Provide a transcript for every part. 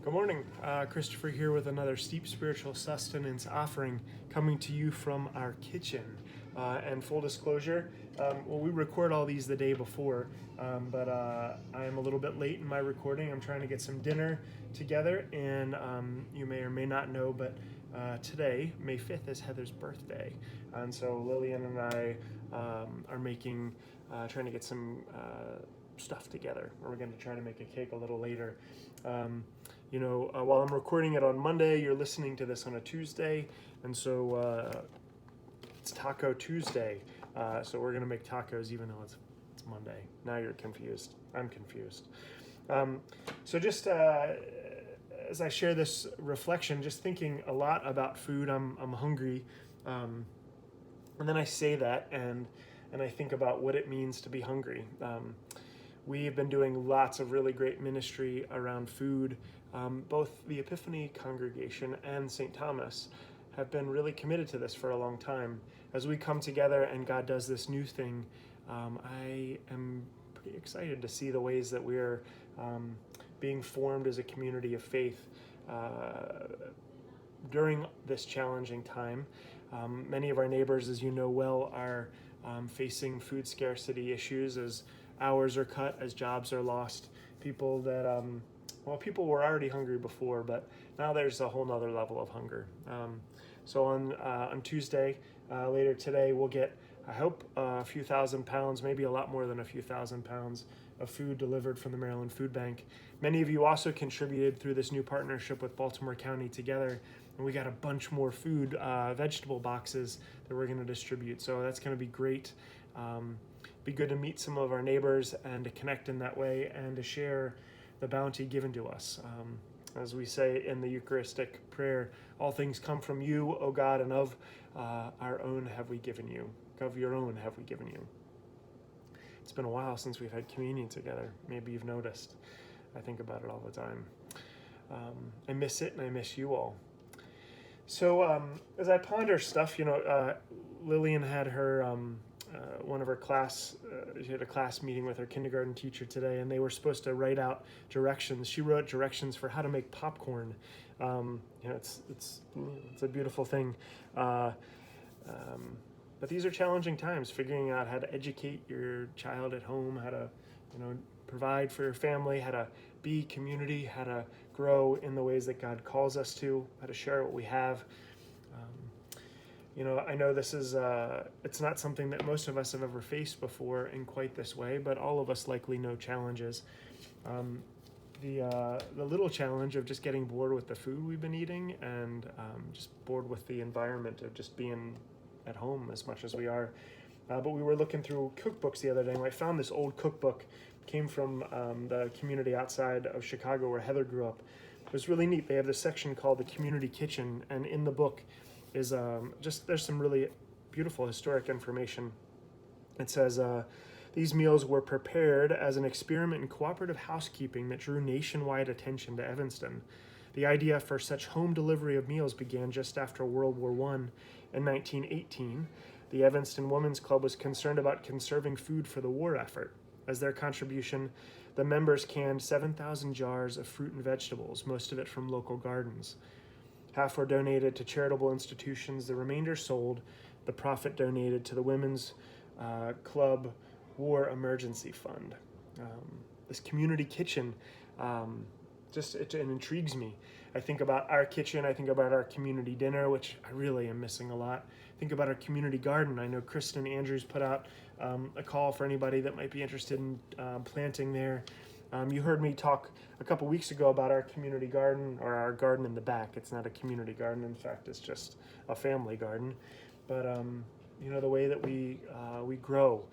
Good morning. Kristofer here with another Steep Spiritual Sustenance offering coming to you from our kitchen. And full disclosure, we record all these the day before, but I am a little bit late in my recording. I'm trying to get some dinner together, and you may or may not know, but today, May 5th, is Heather's birthday. And so Lillian and I are trying to get some stuff together. We're going to try to make a cake a little later. While I'm recording it on Monday, you're listening to this on a Tuesday, and so it's Taco Tuesday. So we're gonna make tacos even though it's Monday. Now you're confused. I'm confused. So just as I share this reflection, just thinking a lot about food. I'm hungry, and then I say that, and I think about what it means to be hungry. We've been doing lots of really great ministry around food. Both the Epiphany congregation and St. Thomas have been really committed to this for a long time. As we come together and God does this new thing, I am pretty excited to see the ways that we're being formed as a community of faith during this challenging time. Many of our neighbors, as you know well, are facing food scarcity issues as hours are cut, as jobs are lost. People that, people were already hungry before, but now there's a whole nother level of hunger. So on Tuesday, later today, we'll get, I hope, a few thousand pounds, maybe a lot more than a few thousand pounds of food delivered from the Maryland Food Bank. Many of you also contributed through this new partnership with Baltimore County Together, and we got a bunch more food, vegetable boxes that we're going to distribute. So that's going to be great. Be good to meet some of our neighbors and to connect in that way and to share the bounty given to us. As we say in the Eucharistic prayer, all things come from you, O God, and of our own have we given you. Of your own have we given you. It's been a while since we've had communion together. Maybe you've noticed. I think about it all the time. I miss it, and I miss you all. So as I ponder stuff, Lillian had her one of her class, she had a class meeting with her kindergarten teacher today, and they were supposed to write out directions. She wrote directions for how to make popcorn. It's a beautiful thing. But these are challenging times, figuring out how to educate your child at home, how to, provide for your family, how to be community, how to grow in the ways that God calls us to, how to share what we have. I know this is, it's not something that most of us have ever faced before in quite this way, but all of us likely know challenges. The little challenge of just getting bored with the food we've been eating and just bored with the environment of just being at home as much as we are. But we were looking through cookbooks the other day, and I found this old cookbook. Came from the community outside of Chicago where Heather grew up. It was really neat. They have this section called the Community Kitchen, and in the book is there's some really beautiful historic information. It says these meals were prepared as an experiment in cooperative housekeeping that drew nationwide attention to Evanston. The idea for such home delivery of meals began just after World War I in 1918. The Evanston Women's Club was concerned about conserving food for the war effort. As their contribution, the members canned 7,000 jars of fruit and vegetables, most of it from local gardens. Half were donated to charitable institutions, the remainder sold. The profit donated to the Women's Club War Emergency Fund. This community kitchen, it intrigues me. I think about our kitchen, I think about our community dinner, which I really am missing a lot. Think about our community garden. I know Kristen Andrews put out a call for anybody that might be interested in planting there. You heard me talk a couple weeks ago about our community garden, or our garden in the back. It's not a community garden. In fact, it's just a family garden. But, the way that we grow.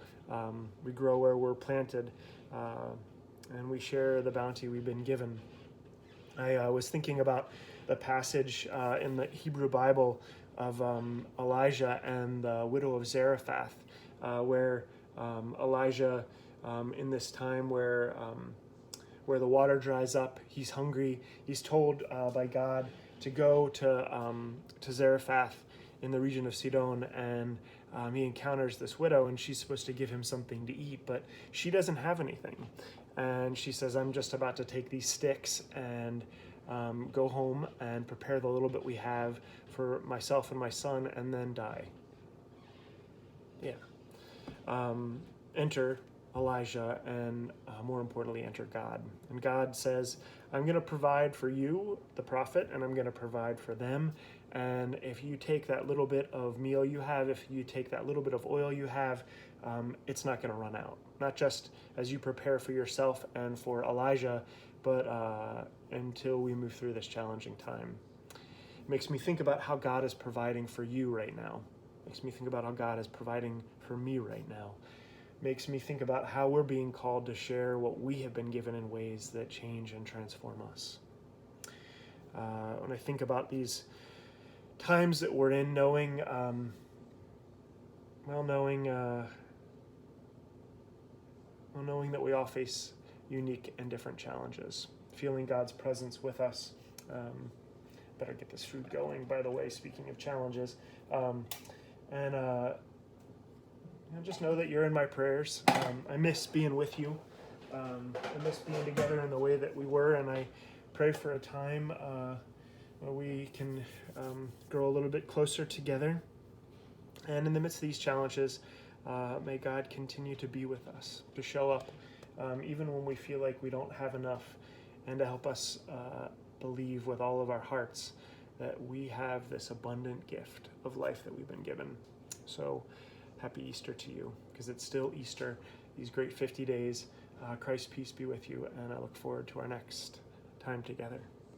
We grow where we're planted, and we share the bounty we've been given. I was thinking about the passage in the Hebrew Bible of Elijah and the widow of Zarephath, where Elijah, in this time where the water dries up, he's hungry. He's told by God to go to Zarephath in the region of Sidon, and he encounters this widow, and she's supposed to give him something to eat, but she doesn't have anything. And she says, I'm just about to take these sticks and go home and prepare the little bit we have for myself and my son, and then die. Yeah. Enter Elijah, and more importantly, enter God. And God says, I'm going to provide for you, the prophet, and I'm going to provide for them. And if you take that little bit of meal you have, if you take that little bit of oil you have, it's not going to run out. Not just as you prepare for yourself and for Elijah, but until we move through this challenging time. It makes me think about how God is providing for you right now. It makes me think about how God is providing for me right now. It makes me think about how we're being called to share what we have been given in ways that change and transform us. When I think about these times that we're in, knowing that we all face unique and different challenges, feeling God's presence with us. Better get this food going, by the way, speaking of challenges. Just know that you're in my prayers. I miss being with you. I miss being together in the way that we were, and I pray for a time where we can grow a little bit closer together. And in the midst of these challenges, may God continue to be with us, to show up even when we feel like we don't have enough, and to help us believe with all of our hearts that we have this abundant gift of life that we've been given. So happy Easter to you, because it's still Easter, these great 50 days. Christ's peace be with you, and I look forward to our next time together.